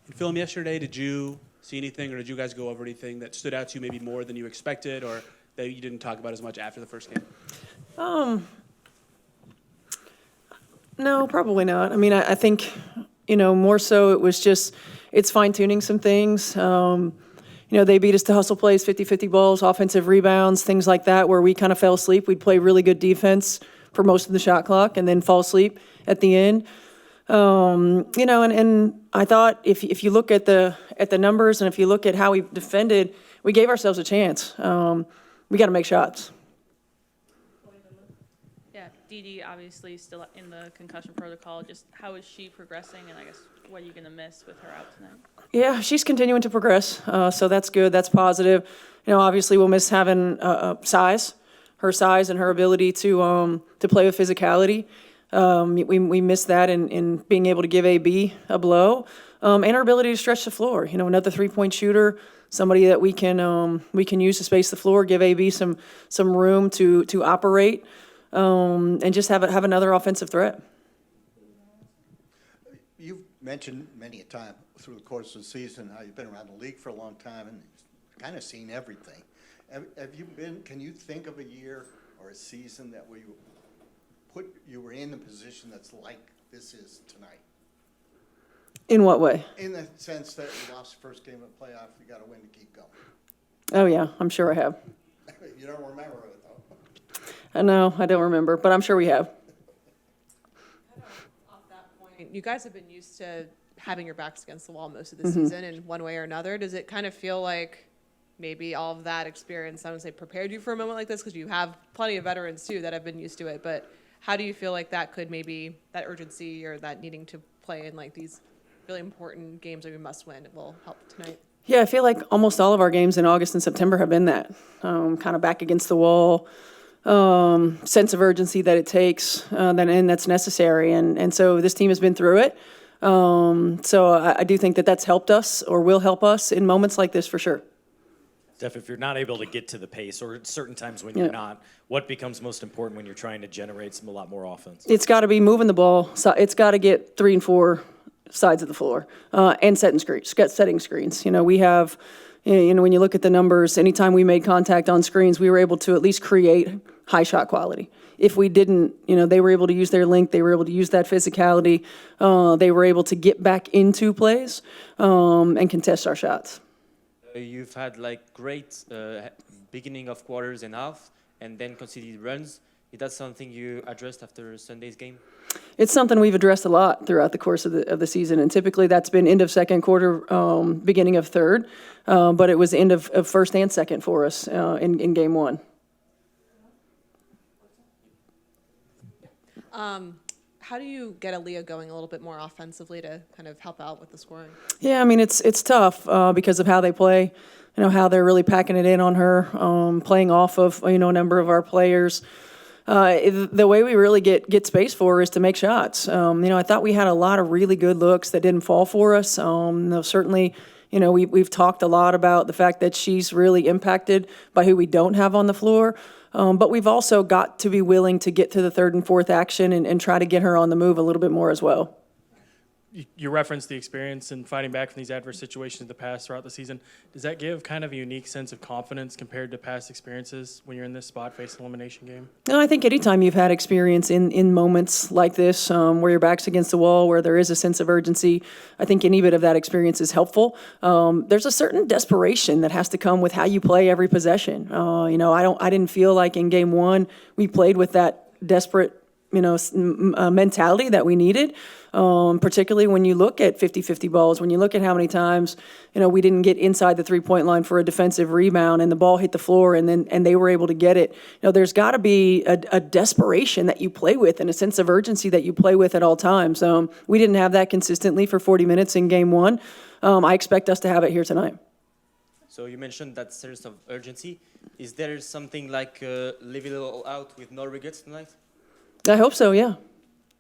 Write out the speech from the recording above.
In film yesterday, did you see anything, or did you guys go over anything that stood out to you maybe more than you expected, or that you didn't talk about as much after the first game? No, probably not. I mean, I think, more so it was just, it's fine-tuning some things. They beat us to hustle plays, 50-50 balls, offensive rebounds, things like that, where we kind of fell asleep. We'd play really good defense for most of the shot clock and then fall asleep at the end. And I thought if you look at the numbers and if you look at how we defended, we gave ourselves a chance. We got to make shots. Yeah, Dee Dee obviously still in the concussion protocol. Just how is she progressing, and I guess what are you going to miss with her out tonight? Yeah, she's continuing to progress, so that's good. That's positive. Obviously we'll miss having her size and her ability to play with physicality. We miss that in being able to give AB a blow, and our ability to stretch the floor. Another 3-point shooter, somebody that we can use to space the floor, give AB some room to operate, and just have another offensive threat. You've mentioned many a time through the course of the season how you've been around the league for a long time and kind of seen everything. Can you think of a year or a season that you were in the position that's like this is tonight? In what way? In the sense that you lost the first game of the playoff, you got to win to keep going. Oh yeah, I'm sure I have. You don't remember it though. No, I don't remember, but I'm sure we have. Off that point, you guys have been used to having your backs against the wall most of the season in one way or another. Does it kind of feel like maybe all of that experience, I would say, prepared you for a moment like this? Because you have plenty of veterans too that have been used to it, but how do you feel like that could maybe, that urgency or that needing to play in like these really important games that we must win, it will help tonight? Yeah, I feel like almost all of our games in August and September have been that, kind of back against the wall, sense of urgency that it takes, and that's necessary. And so this team has been through it. So I do think that that's helped us or will help us in moments like this for sure. Steph, if you're not able to get to the pace, or at certain times when you're not, what becomes most important when you're trying to generate a lot more offense? It's got to be moving the ball. So it's got to get 3 and 4 sides of the floor, and setting screens. We have, when you look at the numbers, anytime we made contact on screens, we were able to at least create high shot quality. If we didn't, they were able to use their length, they were able to use that physicality, they were able to get back into plays and contest our shots. You've had great beginning of quarters and half, and then conceded runs. Is that something you addressed after Sunday's game? It's something we've addressed a lot throughout the course of the season, and typically that's been end of second quarter, beginning of third, but it was end of first and second for us in game one. How do you get Aaliyah going a little bit more offensively to kind of help out with the scoring? Yeah, I mean, it's tough because of how they play, how they're really packing it in on her, playing off of, a number of our players. The way we really get space for her is to make shots. I thought we had a lot of really good looks that didn't fall for us. Certainly, we've talked a lot about the fact that she's really impacted by who we don't have on the floor. But we've also got to be willing to get to the third and fourth action and try to get her on the move a little bit more as well. You referenced the experience in fighting back from these adverse situations in the past throughout the season. Does that give kind of a unique sense of confidence compared to past experiences when you're in this spot facing an elimination game? No, I think anytime you've had experience in moments like this, where your back's against the wall, where there is a sense of urgency, I think any bit of that experience is helpful. There's a certain desperation that has to come with how you play every possession. I didn't feel like in game one we played with that desperate mentality that we needed, particularly when you look at 50-50 balls, when you look at how many times, we didn't get inside the 3-point line for a defensive rebound and the ball hit the floor and they were able to get it. There's got to be a desperation that you play with and a sense of urgency that you play with at all times. We didn't have that consistently for 40 minutes in game one. I expect us to have it here tonight. So you mentioned that sense of urgency. Is there something like leave it all out with no regrets tonight? I hope so, yeah.